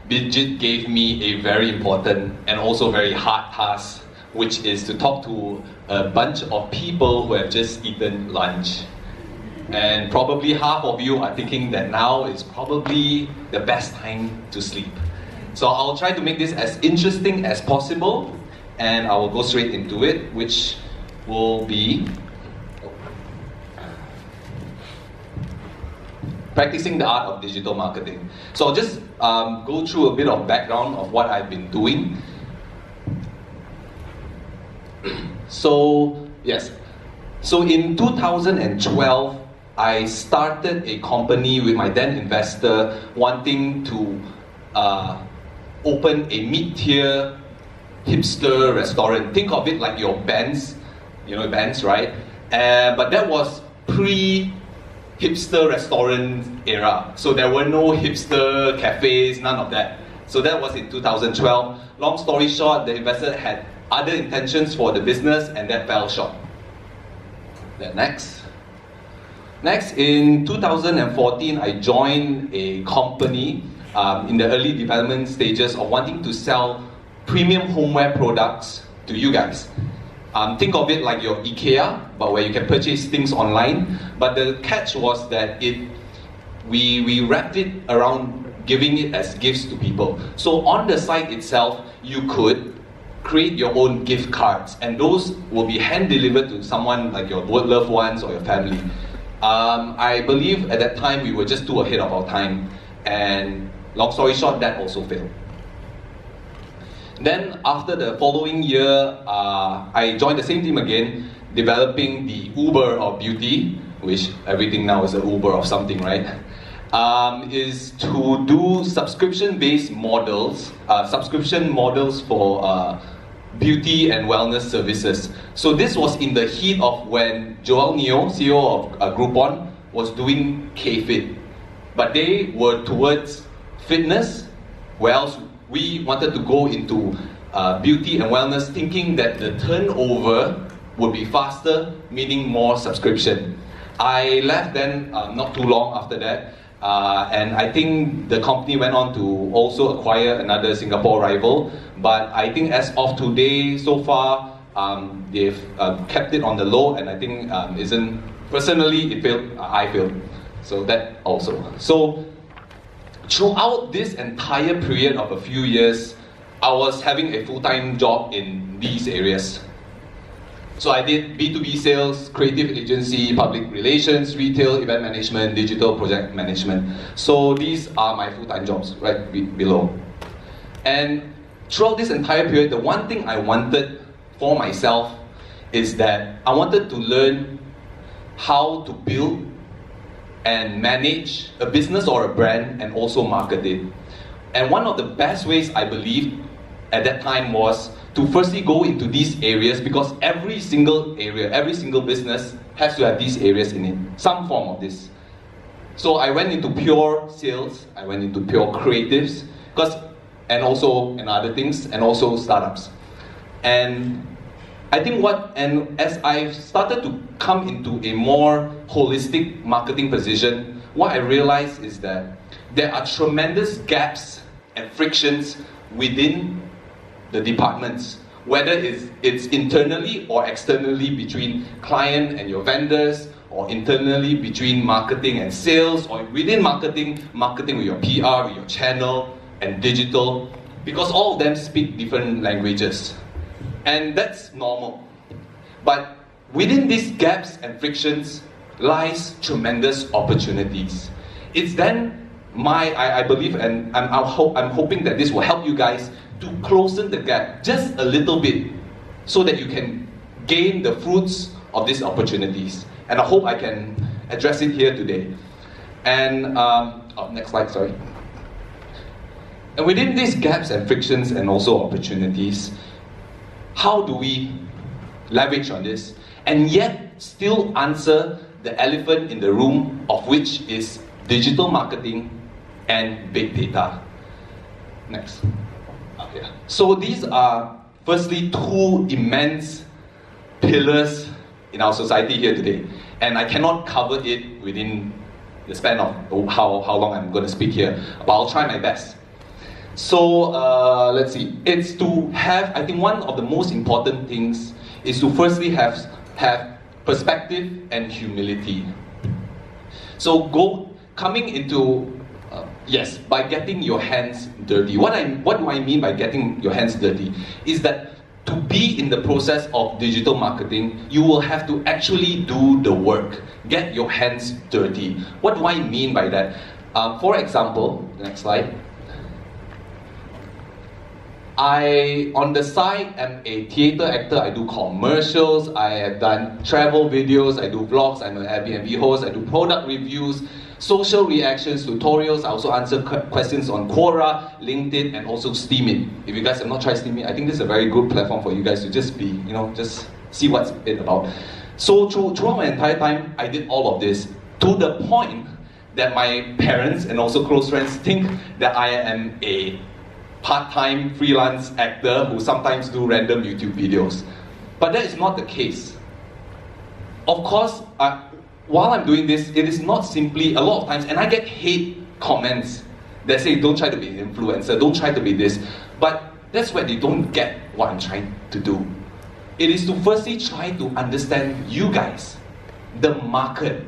BIGIT gave me a very important and also very hard task, which is to talk to a bunch of people who have just eaten lunch. And probably half of you are thinking that now is probably the best time to sleep. So I'll try to make this as interesting as possible, and I will go straight into it, which will be practicing the art of digital marketing. So I'll just go through a bit of background of what I've been doing. So in 2012, I started a company with my then investor wanting to open a mid-tier hipster restaurant. Think of it like your Benz, you know Benz, right? But that was pre-hipster restaurant era. So there were no hipster cafes, none of that. So that was in 2012. Long story short, the investor had other intentions for the business and that fell short. Then next, in 2014, I joined a company in the early development stages of wanting to sell premium homeware products to you guys. Think of it like your IKEA, but where you can purchase things online. But the catch was that we wrapped it around giving it as gifts to people. So on the site itself, you could create your own gift cards, and those will be hand delivered to someone like your loved ones or your family. I believe at that time we were just too ahead of our time, and long story short, that also failed. Then after the following year, I joined the same team again, developing the Uber of beauty, which everything now is an Uber of something, right? Is to do subscription-based models, subscription models for beauty and wellness services. So this was in the heat of when Joel Neo, CEO of Groupon, was doing K-Fit. But they were towards fitness, whereas we wanted to go into beauty and wellness, thinking that the turnover would be faster, meaning more subscription. I left then not too long after that, and I think the company went on to also acquire another Singapore rival. But I think as of today, so far, they've kept it on the low, and I think personally it failed, I failed. So that also. So throughout this entire period of a few years, I was having a full-time job in these areas. So I did B2B sales, creative agency, public relations, retail, event management, digital project management. So these are my full-time jobs right below. And throughout this entire period, the one thing I wanted for myself is that I wanted to learn how to build and manage a business or a brand and also market it. And one of the best ways I believed at that time was to firstly go into these areas, because every single area, every single business has to have these areas in it, some form of this. So I went into pure sales, I went into pure creatives, and also in other things, and also startups. And I think as I started to come into a more holistic marketing position, what I realized is that there are tremendous gaps and frictions within the departments, whether it's internally or externally between client and your vendors, or internally between marketing and sales, or within marketing with your PR, with your channel, and digital, because all of them speak different languages. And that's normal. But within these gaps and frictions lies tremendous opportunities. It's then I believe, and I'm hoping that this will help you guys to closen the gap just a little bit, so that you can gain the fruits of these opportunities. And I hope I can address it here today. And next slide, sorry. And within these gaps and frictions and also opportunities, how do we leverage on this and yet still answer the elephant in the room, of which is digital marketing and big data? Next. Okay. So these are firstly two immense pillars in our society here today, and I cannot cover it within the span of how long I'm going to speak here, but I'll try my best. So let's see. It's to have, I think one of the most important things is to firstly have perspective and humility. So coming into yes, by getting your hands dirty. What do I mean by getting your hands dirty? Is that to be in the process of digital marketing, you will have to actually do the work. Get your hands dirty. What do I mean by that? For example, next slide. I, on the side, am a theatre actor. I do commercials, I have done travel videos, I do vlogs, I'm an Airbnb host, I do product reviews, social reactions, tutorials. I also answer questions on Quora, LinkedIn, and also Steemit. If you guys have not tried Steemit, I think this is a very good platform for you guys to just be, just see what's it about. So throughout my entire time, I did all of this to the point that my parents and also close friends think that I am a part-time freelance actor who sometimes do random YouTube videos. But that is not the case. Of course, while I'm doing this, it is not simply, a lot of times, and I get hate comments that say, don't try to be an influencer, don't try to be this. But that's where they don't get what I'm trying to do. It is to firstly try to understand you guys, the market,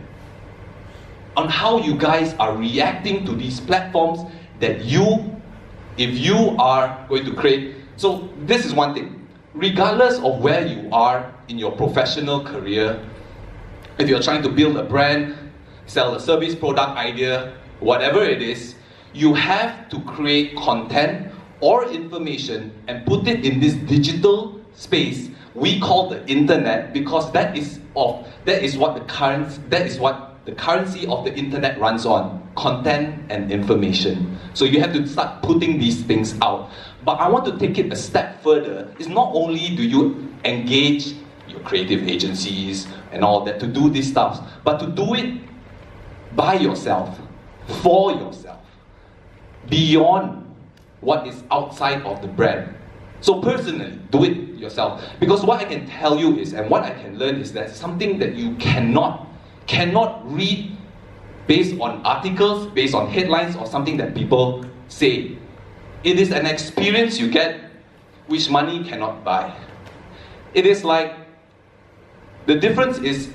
on how you guys are reacting to these platforms that if you are going to create. So this is one thing. Regardless of where you are in your professional career, if you're trying to build a brand, sell a service, product, idea, whatever it is, you have to create content or information and put it in this digital space we call the internet, because that is what the currency of the internet runs on: content and information. So you have to start putting these things out. But I want to take it a step further. It's not only do you engage your creative agencies and all that to do these stuff, but to do it by yourself, for yourself, beyond what is outside of the brand. So personally, do it yourself. Because what I can tell you is, and what I can learn is that something that you cannot read based on articles, based on headlines, or something that people say. It is an experience you get which money cannot buy. It is like, the difference is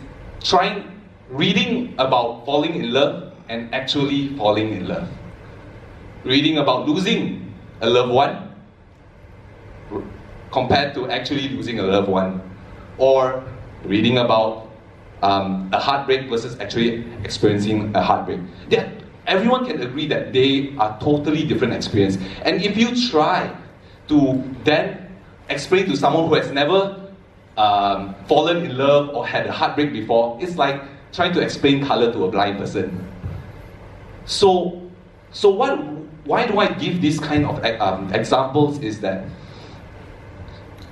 reading about falling in love and actually falling in love. Reading about losing a loved one compared to actually losing a loved one. Or reading about a heartbreak versus actually experiencing a heartbreak. Everyone can agree that they are totally different experience. And if you try to then explain to someone who has never fallen in love or had a heartbreak before, it's like trying to explain color to a blind person. So why do I give these kind of examples is that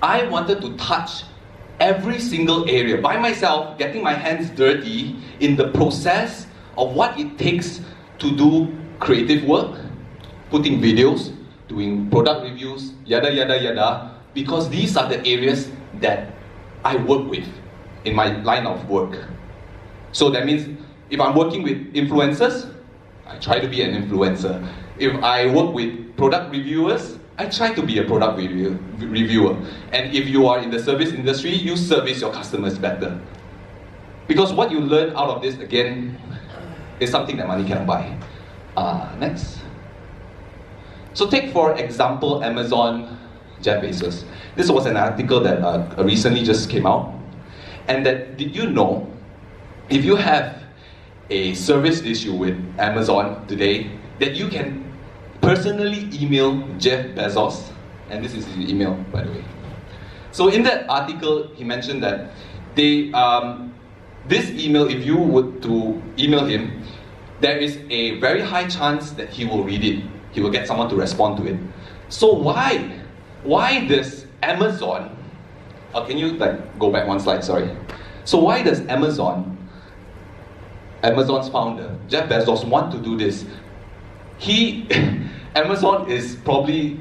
I wanted to touch every single area by myself, getting my hands dirty in the process of what it takes to do creative work, putting videos, doing product reviews, yada yada yada, because these are the areas that I work with in my line of work. So that means if I'm working with influencers, I try to be an influencer. If I work with product reviewers, I try to be a product reviewer. And if you are in the service industry, you service your customers better. Because what you learn out of this, again, is something that money cannot buy. Next. So take, for example, Amazon, Jeff Bezos. This was an article that recently just came out. And that, did you know, if you have a service issue with Amazon today, that you can personally email Jeff Bezos, and this is his email, by the way. So in that article, he mentioned that this email, if you were to email him, there is a very high chance that he will read it. He will get someone to respond to it. So why does Amazon, can you go back one slide, sorry. So why does Amazon's founder, Jeff Bezos, want to do this? Amazon is probably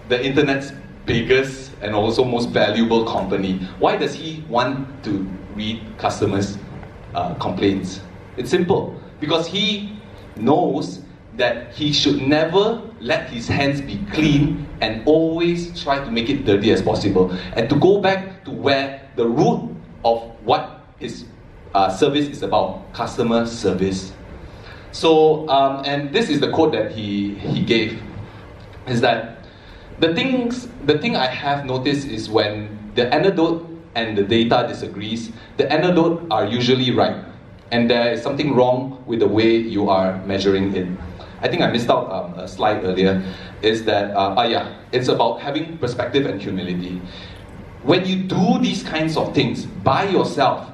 the internet's biggest and also most valuable company. Why does he want to read customers' complaints? It's simple. Because he knows that he should never let his hands be clean and always try to make it dirty as possible. And to go back to where the root of what his service is about, customer service. So, and this is the quote that he gave, is that the thing I have noticed is when the anecdote and the data disagrees, the anecdote are usually right, and there is something wrong with the way you are measuring it. I think I missed out a slide earlier, is that, it's about having perspective and humility. When you do these kinds of things by yourself,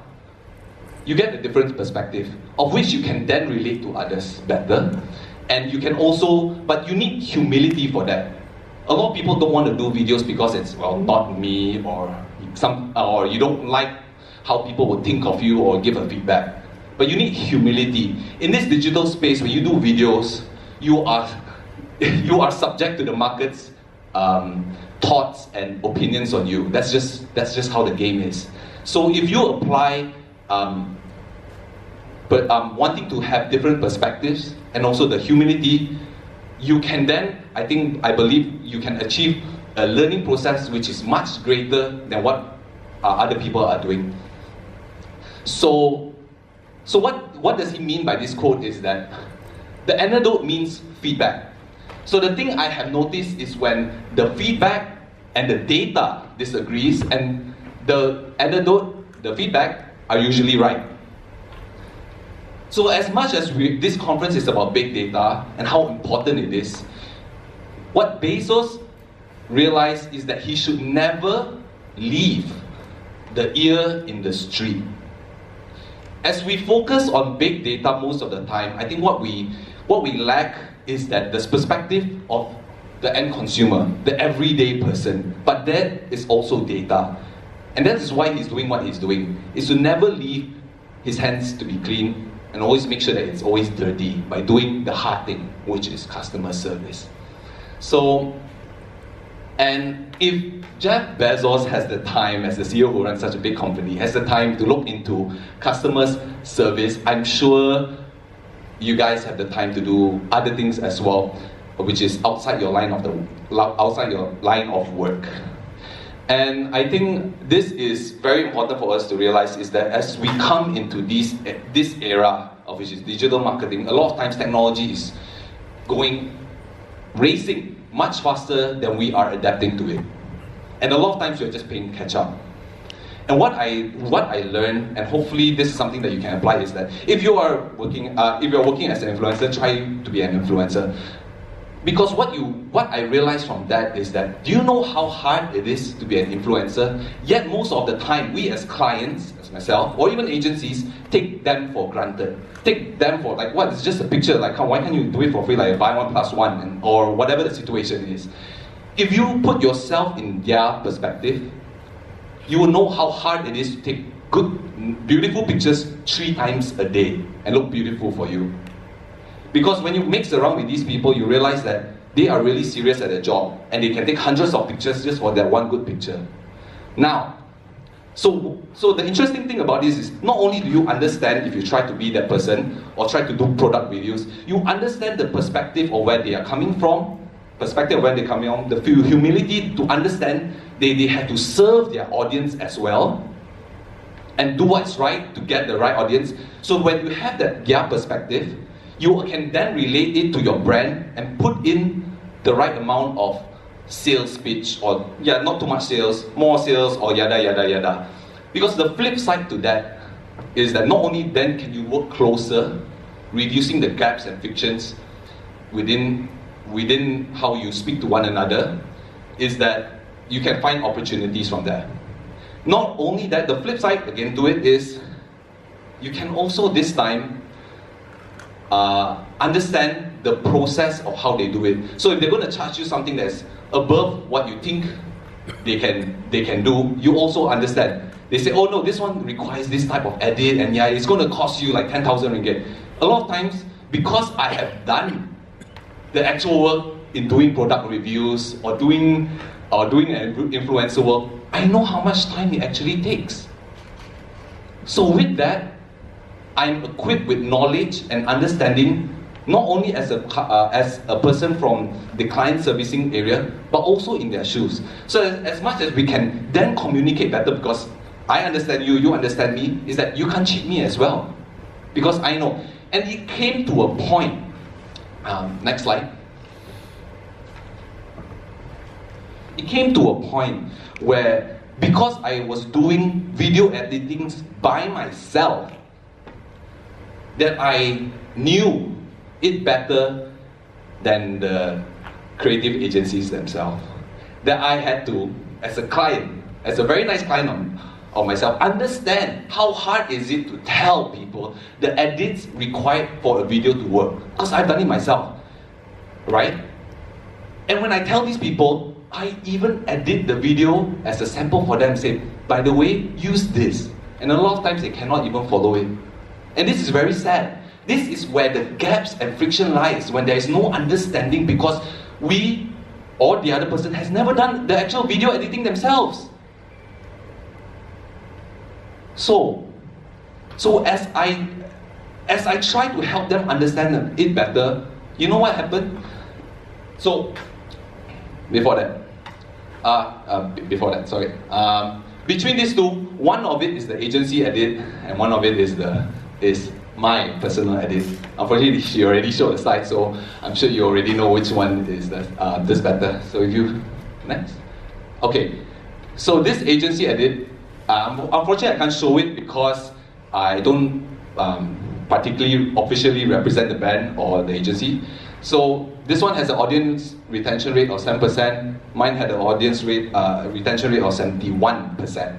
you get a different perspective, of which you can then relate to others better. And you can also, but you need humility for that. A lot of people don't want to do videos because it's, well, not me, or you don't like how people will think of you or give a feedback. But you need humility. In this digital space, when you do videos, you are subject to the market's thoughts and opinions on you. That's just how the game is. So if you apply wanting to have different perspectives and also the humility, you can then, I believe you can achieve a learning process which is much greater than what other people are doing. So what does he mean by this quote is that the anecdote means feedback. So the thing I have noticed is when the feedback and the data disagrees, and the anecdote, the feedback, are usually right. So as much as this conference is about big data and how important it is, what Bezos realized is that he should never leave the ear in the street. As we focus on big data most of the time, I think what we lack is that this perspective of the end consumer, the everyday person. But that is also data. And that is why he's doing what he's doing, is to never leave his hands to be clean and always make sure that it's always dirty by doing the hard thing, which is customer service. So, and if Jeff Bezos has the time, as the CEO who runs such a big company, has the time to look into customers service, I'm sure you guys have the time to do other things as well, which is outside your line of work. And I think this is very important for us to realize, is that as we come into this era of which is digital marketing, a lot of times technology is racing much faster than we are adapting to it. And a lot of times we're just playing catch up. And what I learned, and hopefully this is something that you can apply, is that if you're working as an influencer, try to be an influencer. Because what I realized from that is that, do you know how hard it is to be an influencer? Yet most of the time, we as clients, as myself, or even agencies, take them for granted. Take them for, like, what, it's just a picture, like, why can't you do it for free, like buy one plus one, or whatever the situation is. If you put yourself in their perspective, you will know how hard it is to take good, beautiful pictures 3 times a day and look beautiful for you. Because when you mix around with these people, you realize that they are really serious at their job and they can take hundreds of pictures just for that one good picture. Now, so the interesting thing about this is, not only do you understand if you try to be that person or try to do product reviews, you understand the perspective of where they are coming from, the humility to understand they have to serve their audience as well and do what's right to get the right audience. So when you have that their perspective, you can then relate it to your brand and put in the right amount of sales pitch, or not too much sales, more sales, or yada yada yada. Because the flip side to that is that not only then can you work closer, reducing the gaps and frictions within how you speak to one another, is that you can find opportunities from there. Not only that, the flip side again to it is, you can also this time understand the process of how they do it. So if they're going to charge you something that's above what you think they can do, you also understand. They say, oh no, this one requires this type of edit, and it's going to cost you like 10,000 ringgit. A lot of times, because I have done the actual work in doing product reviews or doing an influencer work, I know how much time it actually takes. So with that, I'm equipped with knowledge and understanding not only as a person from the client servicing area, but also in their shoes. So as much as we can then communicate better, because I understand you, you understand me, is that you can't cheat me as well. Because I know. And it came to a point, next slide. It came to a point where, because I was doing video editing by myself, that I knew it better than the creative agencies themselves. That I had to, as a client, as a very nice client of myself, understand how hard is it to tell people the edits required for a video to work. Because I've done it myself, right? And when I tell these people, I even edit the video as a sample for them, say, by the way, use this. And a lot of times they cannot even follow it. And this is very sad. This is where the gaps and friction lies, when there is no understanding because we or the other person has never done the actual video editing themselves. So as I try to help them understand it better, you know what happened? So before that, sorry. Between these two, one of it is the agency edit, and one of it is my personal edit. Unfortunately, she already showed the slide, so I'm sure you already know which one is this better. So if you next, okay. So this agency edit, unfortunately, I can't show it because I don't particularly officially represent the brand or the agency. So this one has an audience retention rate of 7%. Mine had an audience rate retention rate of 71%.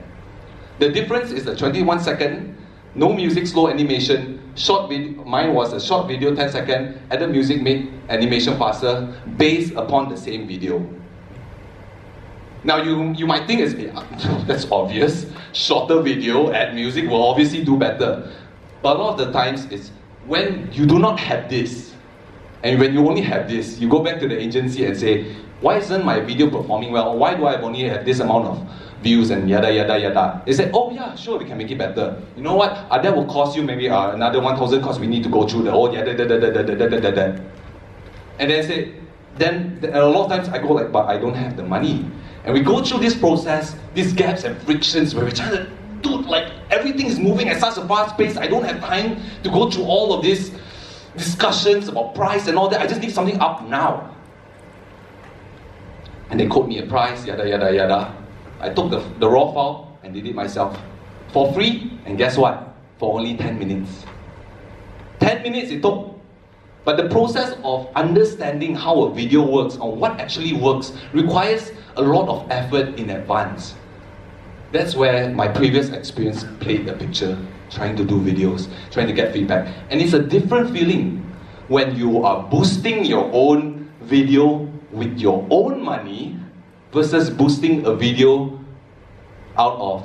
The difference is the 21-second, no music, slow animation, short video. Mine was a short video, 10-second, added music, made animation faster, based upon the same video. Now you might think that's obvious. Shorter video, add music will obviously do better. But a lot of the times it's when you do not have this, and when you only have this, you go back to the agency and say, why isn't my video performing well? Why do I only have this amount of views and yada yada yada? They say, oh yeah, sure, we can make it better. You know what? That will cost you maybe another 1,000 because we need to go through the whole yada da da da da da da da da. And then say, then a lot of times I go like, but I don't have the money. And we go through this process, these gaps and frictions where we're trying to do like everything is moving at such a fast pace. I don't have time to go through all of these discussions about price and all that. I just need something up now. And they quote me a price, yada yada yada. I took the raw file and did it myself for free, and guess what? For only 10 minutes. 10 minutes it took. But the process of understanding how a video works, or what actually works, requires a lot of effort in advance. That's where my previous experience played a picture, trying to do videos, trying to get feedback. And it's a different feeling when you are boosting your own video with your own money versus boosting a video out of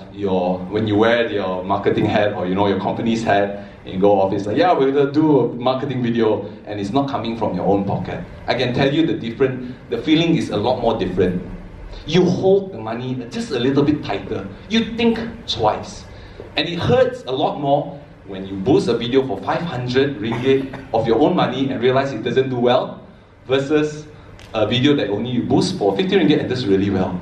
when you wear your marketing hat or your company's hat and you go off, it's like, yeah, we're gonna do a marketing video, and it's not coming from your own pocket. I can tell you the feeling is a lot more different. You hold the money just a little bit tighter. You think twice. And it hurts a lot more when you boost a video for 500 ringgit of your own money and realize it doesn't do well, versus a video that only you boost for 50 ringgit and does really well.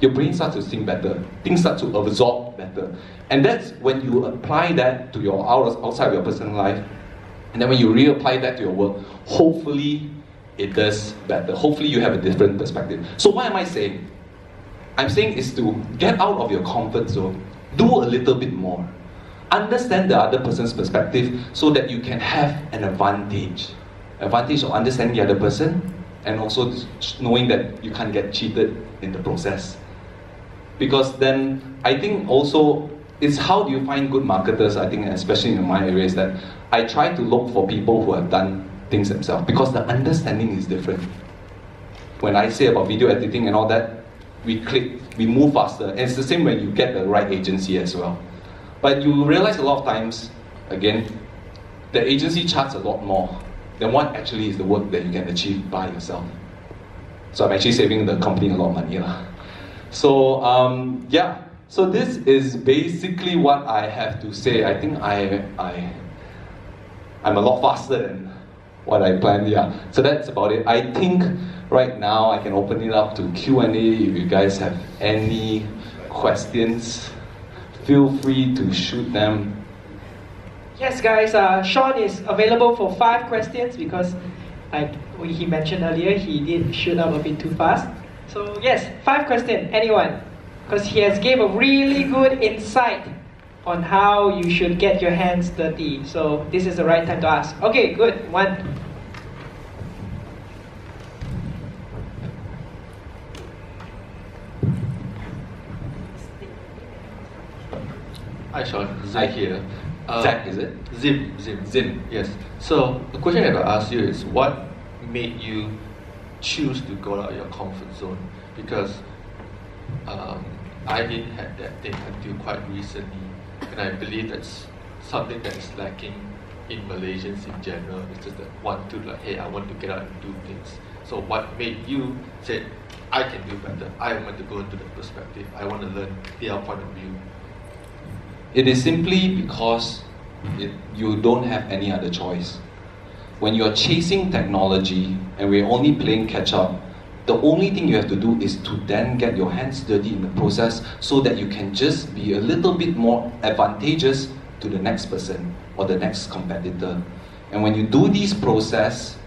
Your brain starts to think better. Things start to absorb better. And that's when you apply that to your outside of your personal life. And then when you reapply that to your work, hopefully it does better. Hopefully you have a different perspective. So what am I saying? I'm saying is to get out of your comfort zone. Do a little bit more. Understand the other person's perspective so that you can have an advantage. Advantage of understanding the other person, and also knowing that you can't get cheated in the process. Because then, I think also, it's how do you find good marketers, I think especially in my area, is that I try to look for people who have done things themselves, because the understanding is different. When I say about video editing and all that, we click, we move faster, and it's the same when you get the right agency as well. But you realize a lot of times, again, the agency charges a lot more than what actually is the work that you can achieve by yourself. So I'm actually saving the company a lot of money. So yeah, so this is basically what I have to say. I think I'm a lot faster than what I planned. Yeah. So that's about it. I think right now I can open it up to Q&A. If you guys have any questions, feel free to shoot them. Yes, guys. Sean is available for 5 questions because, like he mentioned earlier, he did shoot up a bit too fast. So yes, 5 questions. Anyone? Because he has gave a really good insight on how you should get your hands dirty. So this is the right time to ask. Okay, good. 1. Hi Sean, Zach here. Zach, is it? Zim. Yes. So the question that I ask you is, what made you choose to go out of your comfort zone? Because I didn't have that thing until quite recently, and I believe that's something that is lacking in Malaysians in general. It's just that want to hey, I want to get out and do things. So what made you say, I can do better? I want to go into that perspective. I want to learn their point of view. It is simply because you don't have any other choice. When you're chasing technology and we're only playing catch up, the only thing you have to do is to then get your hands dirty in the process so that you can just be a little bit more advantageous to the next person or the next competitor. And when you do this process,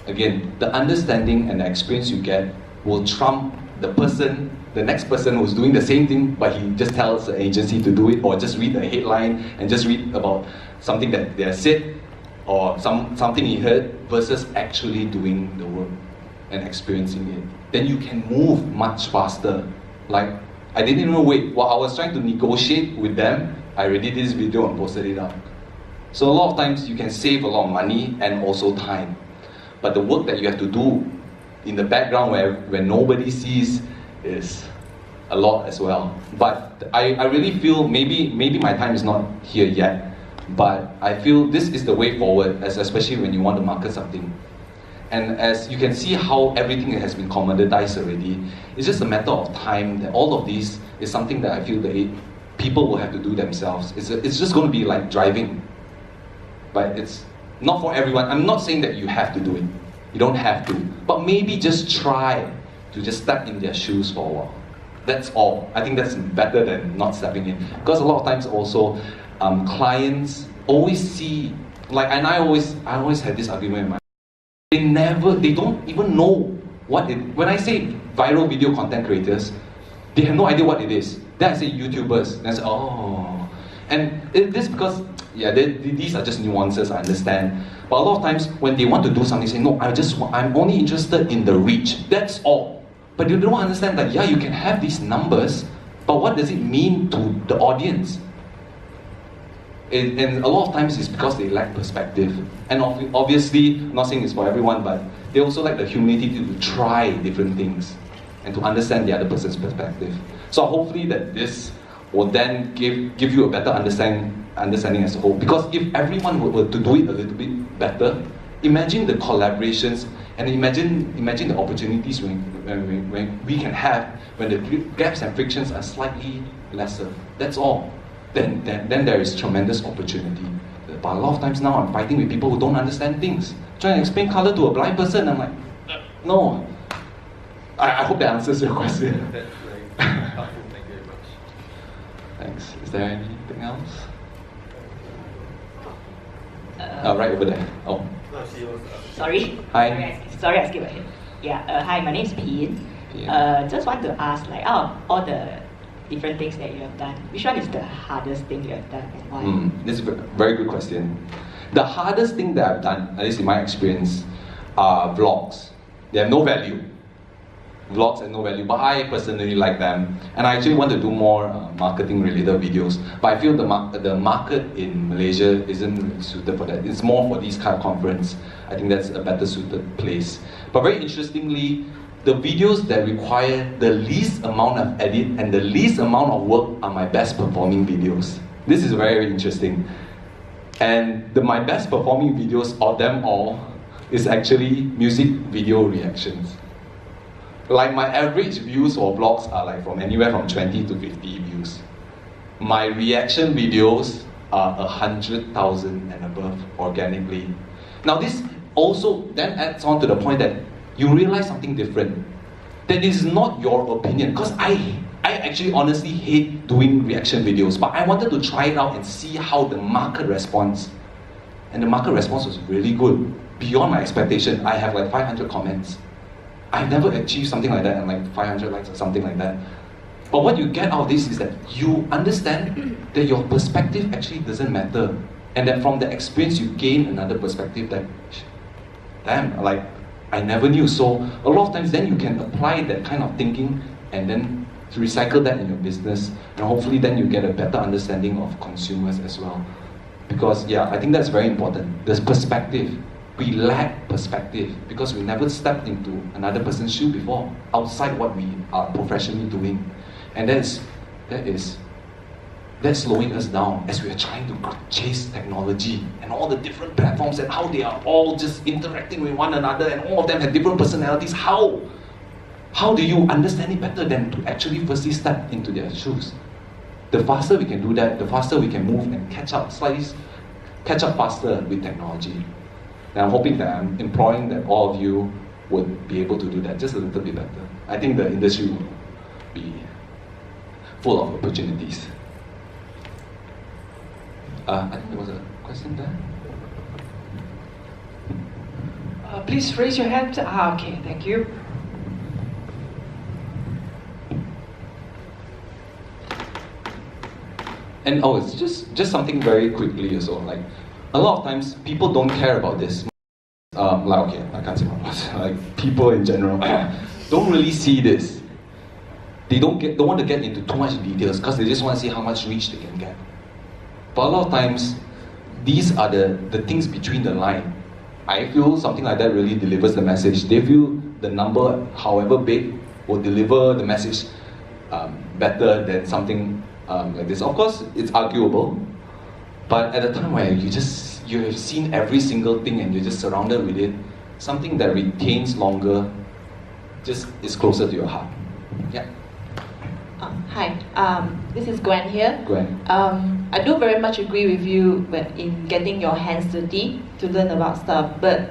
again, the understanding and the experience you get will trump the next person who's doing the same thing, but he just tells the agency to do it, or just read a headline and just read about something that they have said, or something he heard, versus actually doing the work and experiencing it. Then you can move much faster. Like, I didn't even wait. While I was trying to negotiate with them, I already did this video and posted it up. So a lot of times you can save a lot of money and also time. But the work that you have to do in the background where nobody sees is a lot as well. But I really feel maybe my time is not here yet, but I feel this is the way forward, especially when you want to market something. And as you can see how everything has been commoditized already, it's just a matter of time that all of these is something that I feel that people will have to do themselves. It's just going to be like driving. But it's not for everyone. I'm not saying that you have to do it. You don't have to. But maybe just try to just step in their shoes for a while. That's all. I think that's better than not stepping in. Because a lot of times also, clients always see, and I always had this argument in my they don't even know what it, when I say viral video content creators, they have no idea what it is. Then I say YouTubers, and I say, oh. And this because, yeah, these are just nuances, I understand. But a lot of times when they want to do something, they say, no, I'm only interested in the reach, that's all. But you don't understand that, yeah, you can have these numbers, but what does it mean to the audience? And a lot of times it's because they lack perspective. And obviously, I'm not saying it's for everyone, but they also lack the humility to try different things and to understand the other person's perspective. So hopefully that this will then give you a better understanding as a whole. Because if everyone were to do it a little bit better, imagine the collaborations and imagine the opportunities when we can have when the gaps and frictions are slightly lesser. That's all. Then there is tremendous opportunity. But a lot of times now I'm fighting with people who don't understand things. Trying to explain color to a blind person, I'm like, no. I hope that answers your question. That's very helpful. Thank you very much. Thanks. Is there anything else? Right over there. Oh. Sorry. Hi. Sorry, I skipped ahead. Yeah. Hi, my name is Pien. Just want to ask, out of all the different things that you have done, which one is the hardest thing you have done and why? This is a very good question. The hardest thing that I've done, at least in my experience, are vlogs. They have no value. Vlogs have no value, but I personally like them. And I actually want to do more marketing related videos. But I feel the market in Malaysia isn't really suited for that. It's more for these kind of conference. I think that's a better suited place. But very interestingly, the videos that require the least amount of edit and the least amount of work are my best performing videos. This is very interesting. And my best performing videos of them all is actually music video reactions. Like my average views for vlogs are like from anywhere from 20 to 50 views. My reaction videos are 100,000 and above organically. Now this also then adds on to the point that you realize something different. That is not your opinion, because I actually honestly hate doing reaction videos, but I wanted to try it out and see how the market responds. And the market response was really good, beyond my expectation. I have like 500 comments. I've never achieved something like that, and like 500 likes or something like that. But what you get out of this is that you understand that your perspective actually doesn't matter, and that from the experience you gain another perspective that, damn, like, I never knew. So a lot of times then you can apply that kind of thinking and then recycle that in your business, and hopefully then you get a better understanding of consumers as well. Because yeah, I think that's very important. There's perspective. We lack perspective because we never stepped into another person's shoe before, outside what we are professionally doing. And that's slowing us down as we are trying to chase technology and all the different platforms and how they are all just interacting with one another, and all of them have different personalities. How do you understand it better than to actually firstly step into their shoes? The faster we can do that, the faster we can move and catch up faster with technology. And I'm hoping that I'm imploring that all of you would be able to do that just a little bit better. I think the industry will be full of opportunities. I think there was a question there. Please raise your hand. Okay, thank you. And it's just something very quickly also. Like, a lot of times people don't care about this. Okay, I can't say my boss. Like, people in general don't really see this. They don't want to get into too much details because they just want to see how much reach they can get. But a lot of times, these are the things between the line. I feel something like that really delivers the message. They feel the number, however big, will deliver the message better than something like this. Of course, it's arguable, but at a time where you have seen every single thing and you're just surrounded with it, something that retains longer just is closer to your heart. Yeah. Hi, this is Gwen here. Gwen. I do very much agree with you in getting your hands dirty to learn about stuff, but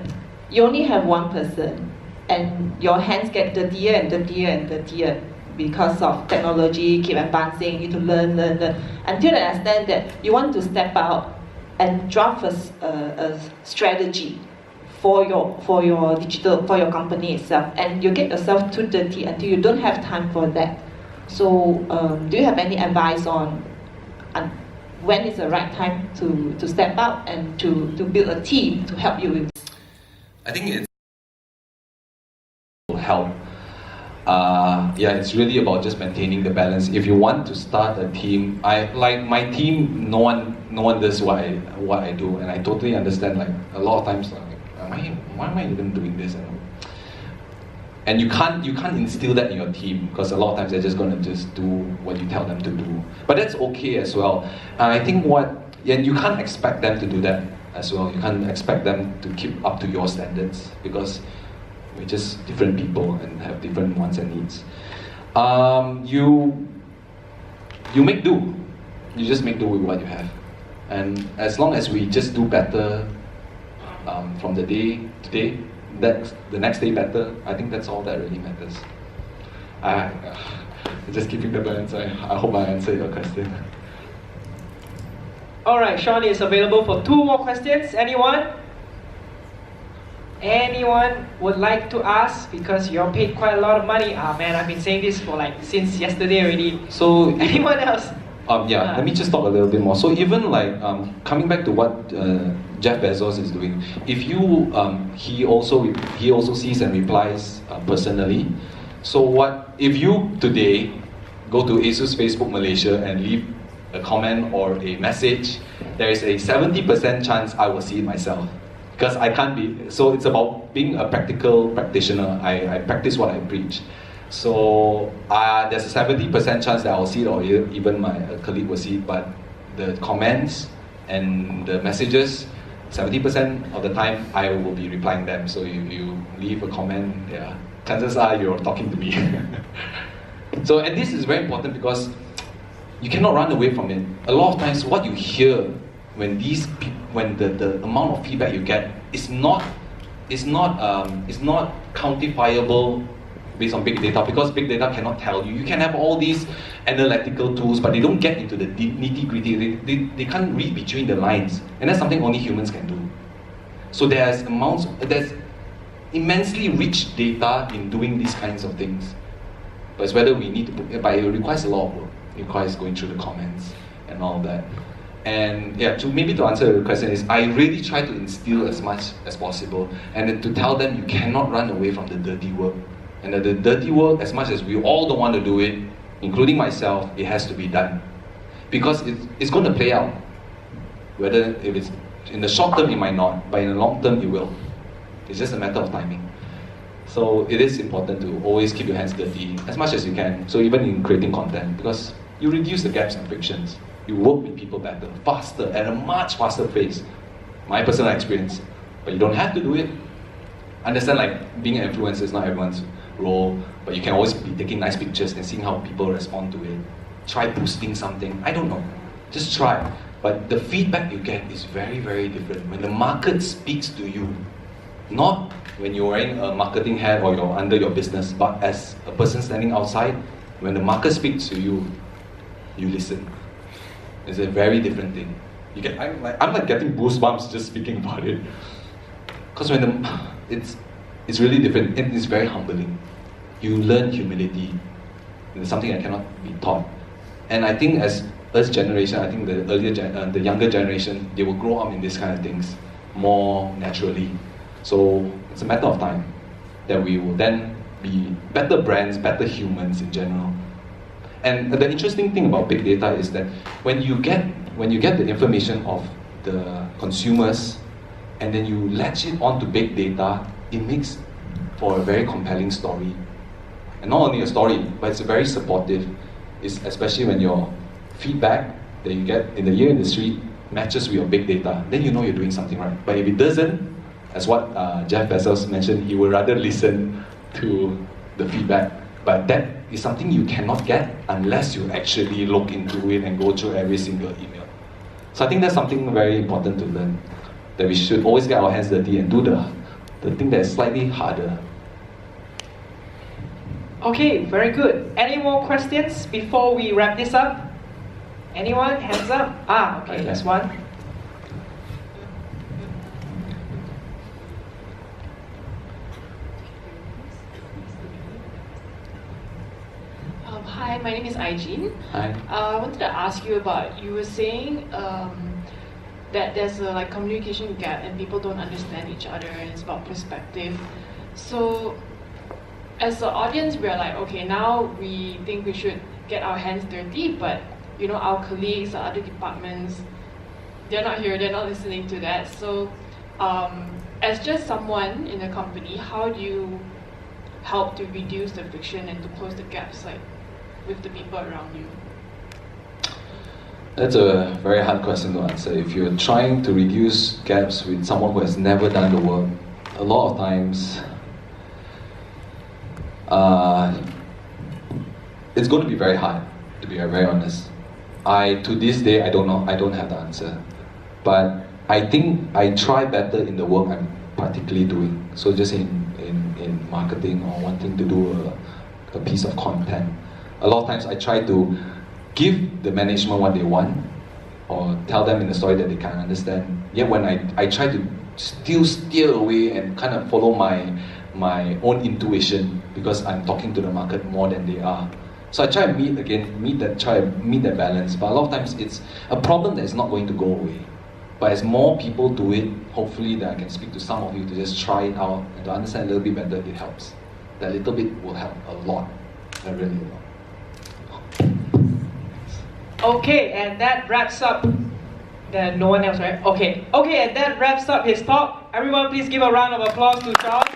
you only have one person, and your hands get dirtier and dirtier and dirtier because of technology, keep advancing, you need to learn, until the extent that you want to step out and draft a strategy for your digital, for your company itself, and you get yourself too dirty until you don't have time for that. So, do you have any advice on when is the right time to step out and to build a team to help you with? I think it will help. It's really about just maintaining the balance. If you want to start a team, like my team, no one does what I do, and I totally understand. Like, a lot of times, like, why am I even doing this? And you can't instill that in your team, because a lot of times they're just going to just do what you tell them to do. But that's okay as well. I think you can't expect them to do that as well. You can't expect them to keep up to your standards, because we're just different people and have different wants and needs. You make do. You just make do with what you have. And as long as we just do better from the day to day, the next day better, I think that's all that really matters. Just keeping the balance. I hope I answered your question. Alright, Sean is available for 2 more questions. Anyone would like to ask? Because you're paid quite a lot of money. Man, I've been saying this for since yesterday already. So anyone else? Let me just talk a little bit more. So even coming back to what Jeff Bezos is doing, if you he also sees and replies personally. So what if you today go to ASUS Facebook Malaysia and leave a comment or a message, there is a 70% chance I will see it myself, because I can't be. So it's about being a practical practitioner. I practice what I preach. So there's a 70% chance that I'll see it, or even my colleague will see it, but the comments and the messages, 70% of the time I will be replying them. So you leave a comment, chances are you're talking to me. And this is very important because you cannot run away from it. A lot of times what you hear when the amount of feedback you get is not is not quantifiable based on big data, because big data cannot tell you. You can have all these analytical tools, but they don't get into the nitty-gritty. They can't read between the lines, and that's something only humans can do. So there's immensely rich data in doing these kinds of things. But it's whether we need to put, but it requires a lot of work. It requires going through the comments and all that. And yeah, to answer the question is, I really try to instill as much as possible, and then to tell them you cannot run away from the dirty work. And the dirty work, as much as we all don't want to do it, including myself, it has to be done. Because it's going to play out. Whether if it's in the short term, it might not, but in the long term, it will. It's just a matter of timing. So it is important to always keep your hands dirty as much as you can. So even in creating content, because you reduce the gaps and frictions. You work with people better, faster, at a much faster pace. My personal experience. But you don't have to do it. Understand, like, being an influencer is not everyone's role, but you can always be taking nice pictures and seeing how people respond to it. Try boosting something. I don't know. Just try. But the feedback you get is very, very different. When the market speaks to you, not when you're wearing a marketing hat or you're under your business, but as a person standing outside, when the market speaks to you, you listen. It's a very different thing. I'm like getting goosebumps just speaking about it. Because it's really different, and it's very humbling. You learn humility. It's something that cannot be taught. And I think as us generation, I think the younger generation, they will grow up in these kind of things more naturally. So it's a matter of time that we will then be better brands, better humans in general. And the interesting thing about big data is that when you get the information of the consumers and then you latch it onto big data, it makes for a very compelling story. And not only a story, but it's very supportive. It's especially when your feedback that you get in the year in the street matches with your big data, then you know you're doing something right. But if it doesn't, as what Jeff Bezos mentioned, he would rather listen to the feedback. But that is something you cannot get unless you actually look into it and go through every single email. So I think that's something very important to learn, that we should always get our hands dirty and do the thing that is slightly harder. Okay, very good. Any more questions before we wrap this up? Anyone? Hands up? Okay, there's one. Hi, my name is Aijin. Hi. I wanted to ask you about, you were saying that there's a communication gap and people don't understand each other, and it's about perspective. So as an audience, we're like, okay, now we think we should get our hands dirty, but our colleagues, our other departments, they're not here, they're not listening to that. So as just someone in a company, how do you help to reduce the friction and to close the gaps with the people around you? That's a very hard question to answer. If you're trying to reduce gaps with someone who has never done the work, a lot of times it's going to be very hard, to be very honest. To this day, I don't know, I don't have the answer. But I think I try better in the work I'm particularly doing. So just in marketing or wanting to do a piece of content. A lot of times I try to give the management what they want or tell them in a story that they can understand. Yet when I try to still steer away and kind of follow my own intuition, because I'm talking to the market more than they are. So I try to meet that balance. But a lot of times it's a problem that is not going to go away. But as more people do it, hopefully that I can speak to some of you to just try it out and to understand a little bit better, it helps. That little bit will help a lot, really a lot. Okay, and that wraps up. No one else, right? Okay, and that wraps up his talk. Everyone, please give a round of applause to Sean.